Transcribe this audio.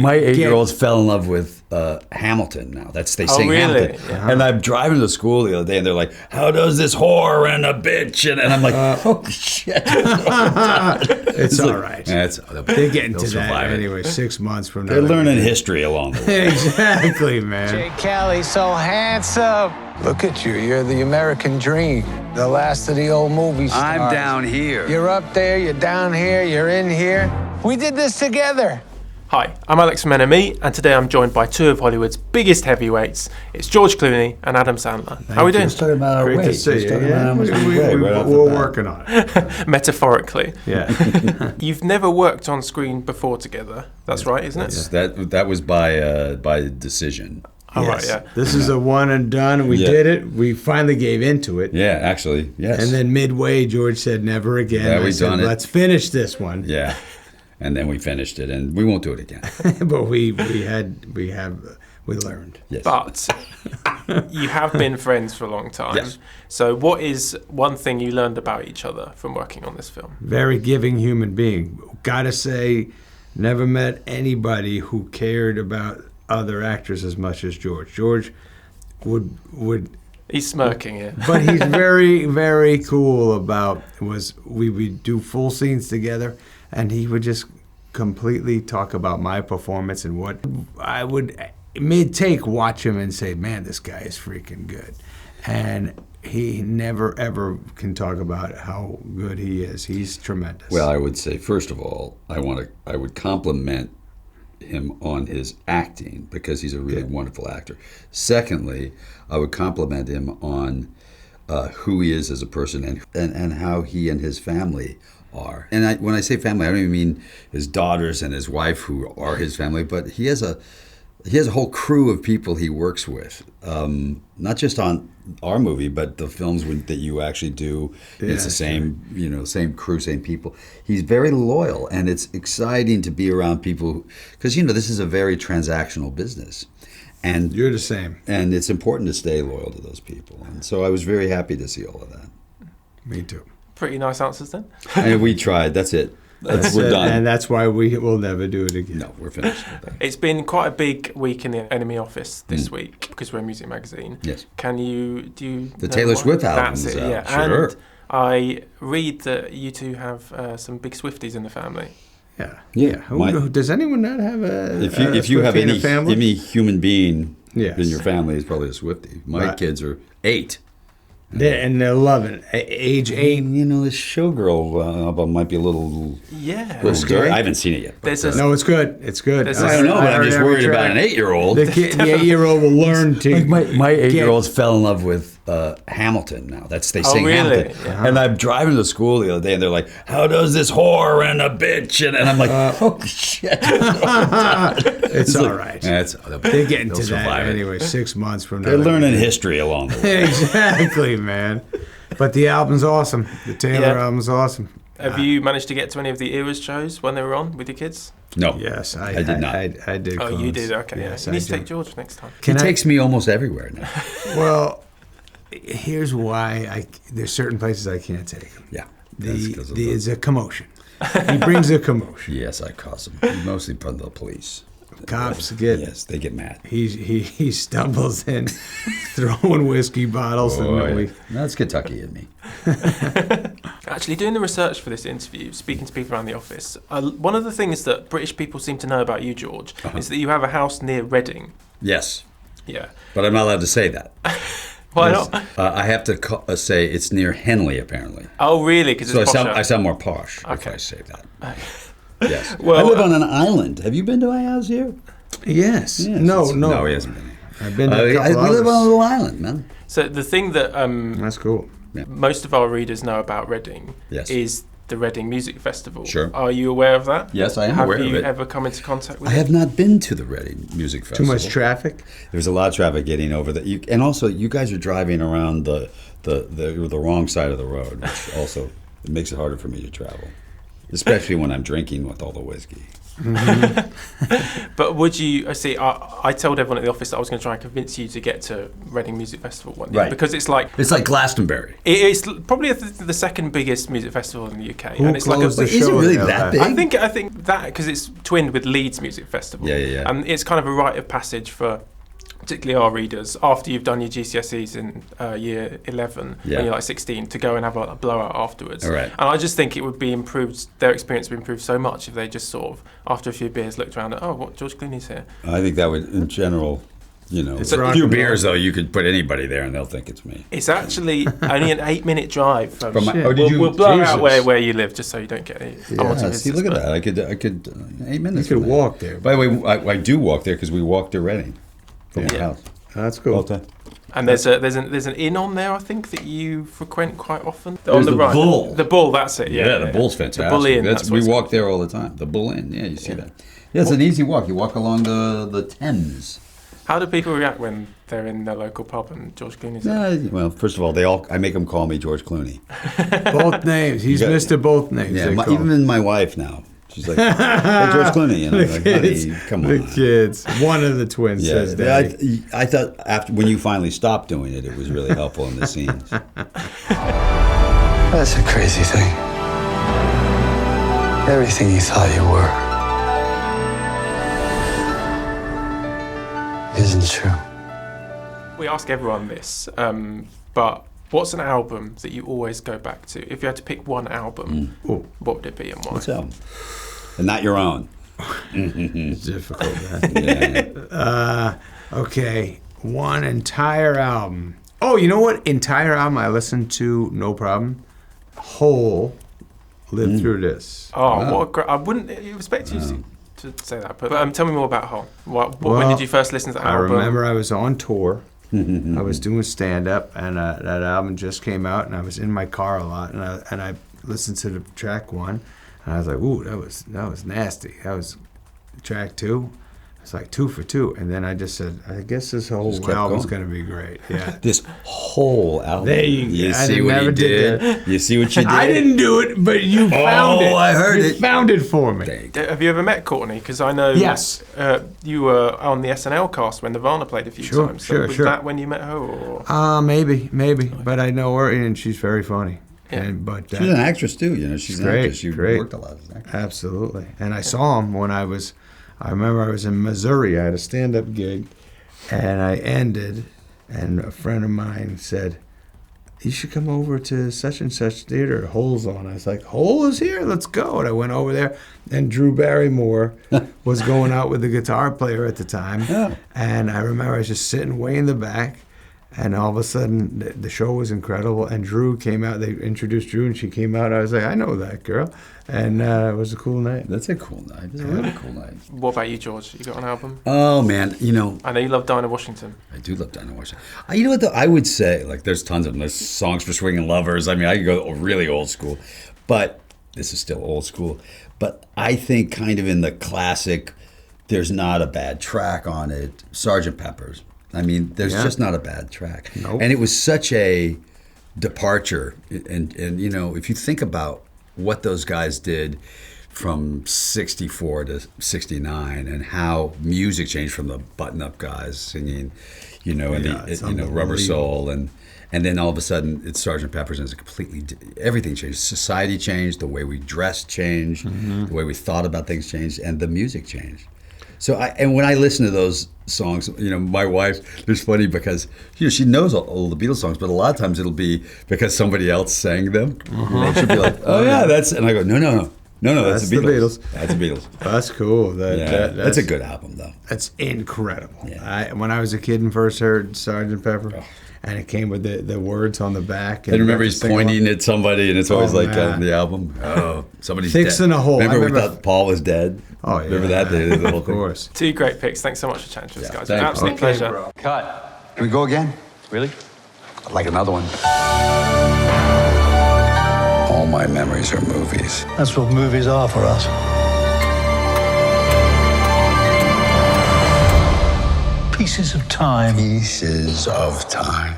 My 8-year-olds fell in love with Hamilton now. They sing really? Hamilton. Yeah. And I'm driving to school the other day, and they're like, "How does this whore and a bitch?" And I'm like, "Holy shit!" It's all right. Yeah, They're getting to that anyway. 6 months from now, they're learning history along the way. Exactly, man. Jay Kelly, so handsome. Look at you. You're the American dream. The last of the old movie stars. I'm down here. You're up there, you're down here, you're in here. We did this together. Hi, I'm Alex from NME, and today I'm joined by two of Hollywood's biggest heavyweights. It's George Clooney and Adam Sandler. How are we doing? Let's talk about our Great weight. to see you. Yeah, We're we're working on it. Metaphorically. Yeah. You've never worked on screen before together. That's right, isn't it? That was by decision. Oh, right, yeah. This is a one and done. We did it. We finally gave into it. Yeah, actually, yes. And then midway, George said, "Never again." Yeah, I we've said, done it. Let's finish this one. Yeah, and then we finished it, and we won't do it again. But we learned. Yes. But you have been friends for a long time. Yes. So what is one thing you learned about each other from working on this film? Very giving human being. Gotta say, never met anybody who cared about other actors as much as George. George would He's smirking here. but he's very, very cool about we would do full scenes together, and he would just completely talk about my performance and what I would mid-take watch him and say, "Man, this guy is freaking good." And he never ever can talk about how good he is. He's tremendous. Well, I would say, first of all, I would compliment him on his acting because he's a really wonderful actor. Secondly, I would compliment him on who he is as a person and how he and his family are. And when I say family, I don't even mean his daughters and his wife who are his family, but he has a whole crew of people he works with, not just on our movie, but the films that you actually do. It's the same, same crew, same people. He's very loyal, and it's exciting to be around people because this is a very transactional business, and you're the same. And it's important to stay loyal to those people. And so I was very happy to see all of that. Me too. Pretty nice answers then. And we tried. That's it. We're done. And that's why we will never do it again. No, we're finished. It's been quite a big week in the Enemy office this week because we're a music magazine. Yes. The Taylor Swift album That's is it, out. yeah. Sure. And I read that you two have some big Swifties in the family. Yeah. Yeah. Does anyone not have a If you have Swiftie in a family? any human being Yes. in your family is probably a Swiftie. My kids are 8. And they're loving it. Age 8. This Showgirl album might be a little Yeah. I haven't seen it yet. There's No, it's good. It's good. There's I don't know, but I'm just worried about an 8-year-old. The 8-year-old will learn to. My 8-year-olds fell in love with Hamilton now. They sing really? Hamilton. Yeah. And I'm driving to school the other day, and they're like, "How does this whore and a bitch?" And I'm like, "Holy shit!" It's all right. They're getting to that survive it. anyway. 6 months from now. They're learning history along the way. Exactly, man. But the album's awesome. The Taylor album's awesome. Have you managed to get to any of the Eras shows when they were on with your kids? No. Yes, I did not. I did. Oh, clones. you did? Okay. Yes, You need to I take did. George next time. He takes me almost everywhere now. Well, here's why there's certain places I can't take him. Yeah. There's a commotion. He brings a commotion. Yes, I cause them. Mostly from the police. Cops get. Yes, they get mad. He stumbles in, throwing whiskey bottles, and That's Kentucky in me. Actually, doing the research for this interview, speaking to people around the office, one of the things that British people seem to know about you, George, is that you have a house near Reading. Yes. Yeah. But I'm not allowed to say that. Why not? I have to say it's near Henley, apparently. Oh, really? Because So it's posher. I sound more posh if Okay. I say that. Yes. Well, I live on an island. Have you been to my house here? Yes. Yes. No. No, he hasn't been here. I've been to a We couple live on a others. little island, man. So the thing that That's cool. most of our readers know about Reading is the Reading Music Festival. Sure. Are you aware of that? Yes, I am aware of it. Have you ever come into contact with I it? have not been to the Reading Music Too Festival. much traffic. There's a lot of traffic getting over that. And also, you guys are driving around the wrong side of the road, which also it makes it harder for me to travel, especially when I'm drinking with all the whiskey. But would you? I told everyone at the office that I was going to try and convince you to get to Reading Music Festival one year, Right. because it's like Glastonbury. it's probably the second biggest music festival in the UK, Who and it's like closed the Is it show really in that LA? big? I think that because it's twinned with Leeds Music Festival. Yeah. And it's kind of a rite of passage for particularly our readers after you've done your GCSEs in year 11 Yeah. when you're like 16 to go and have a blowout afterwards. All right. And I just think it would be improved. Their experience would improve so much if they just sort of after a few beers looked around and what George Clooney's here. I think that would, in general, It's a rock few and roll. beers though, you could put anybody there and they'll think it's me. It's actually only an 8-minute drive from. Oh, did you? We'll blow Jesus. out where you live just so you don't get any. Yeah, see, look at that. I could 8 minutes. You could from walk there. By the way, I do walk there because we walk to Reading from my Yeah. house. That's cool. All the time. And there's an inn on there, I think, that you frequent quite often. There's on the the right. Bull. The Bull, that's it. Yeah, The Bull's fantastic. The Bull Inn. That's We what it's walk there all the time. The Bull Inn. Yeah, you see that. Yeah, it's an easy walk. You walk along the Thames. How do people react when they're in their local pub and George Clooney's there? Well, first of all, I make them call me George Clooney. Both names. He's You got- Mr. Both Names. Yeah, they call him. even my wife now. She's like, hey, George Clooney. And I'm like, honey, come on. The kids. One of the twins Yeah, says Daddy. I thought after when you finally stopped doing it, it was really helpful in the scenes. That's a crazy thing. Everything you thought you were isn't true. We ask everyone this, but what's an album that you always go back to? If you had to pick one album, Oh, what would it be and why? What's that? And not your own. it's difficult, man. Yeah. Okay, one entire album. Oh, you know what? Entire album I listened to, no problem. Hole, Live Through This. Oh, what a great! I wouldn't expect you to say that, but tell me more about Hole. When did you first listen to that I album? remember I was on tour. I was doing stand-up, and that album just came out, and I was in my car a lot, and I listened to the track one, and I was like, ooh, that was nasty. That was track two. It's like 2 for 2, and then I just said, I guess this whole Just kept album's going. gonna be great. Yeah. This whole album. There you go. I see what never you did did? You see what you did? I didn't do it, but you found it. I heard you it. found it for me. Have you ever met Courtney? Because I know Yes. you were on the SNL cast when Nirvana played a few Sure, times. So sure, was sure. that when you met her? Or? Maybe, but I know her, and she's very funny. Yeah. But She's an actress too. She's an Great, actress. She great. worked a lot as an actress. Absolutely. And I saw him when I remember I was in Missouri. I had a stand-up gig, and I ended, and a friend of mine said, you should come over to such and such theater. Hole's on. I was like, Hole is here? Let's go. And I went over there, and Drew Barrymore was going out with the guitar player at the time. Yeah. And I remember I was just sitting way in the back, and all of a sudden, the show was incredible. And Drew came out. They introduced Drew, and she came out. I was like, I know that girl. And it was a cool night. That's a cool night. It's a really cool night. What about you, George? You got an album? Oh man, I know you love Dinah Washington. I do love Dinah Washington. You know what though? I would say there's tons of them. There's songs for swinging lovers. I mean, I could go really old school, but this is still old school. But I think kind of in the classic, there's not a bad track on it. Sgt. Pepper's. I mean, there's just not a bad track. Nope. And it was such a departure. And if you think about what those guys did from 64 to 69 and how music changed from the button-up guys singing, it's Rubber Soul and then all of a sudden it's Sgt. Pepper's and it's everything changed. Society changed, the way we dressed changed, the way we thought about things changed, and the music changed. So when I listen to those songs, my wife, it's funny because she knows all the Beatles songs, but a lot of times it'll be because somebody else sang them. She'll be like, "Oh yeah, that's," and I go, "No, that's the Beatles. That's the Beatles." That's cool. That's a good album, though. That's incredible. Yeah. When I was a kid and first heard Sgt. Pepper, and it came with the words on the back. And remember, he's pointing at somebody, and it's always man. on the album. Oh, somebody's Fixing dead. a hole. Remember, I we remember- thought Paul was dead. Oh, yeah. Remember that? The whole Of thing. course. Two great picks. Thanks so much for chatting to us, Yeah, guys. thank you. Absolute pleasure. Bro. Cut. Can we go again? Really? I'd like another one. All my memories are movies. That's what movies are for us. Pieces of time. Pieces of time.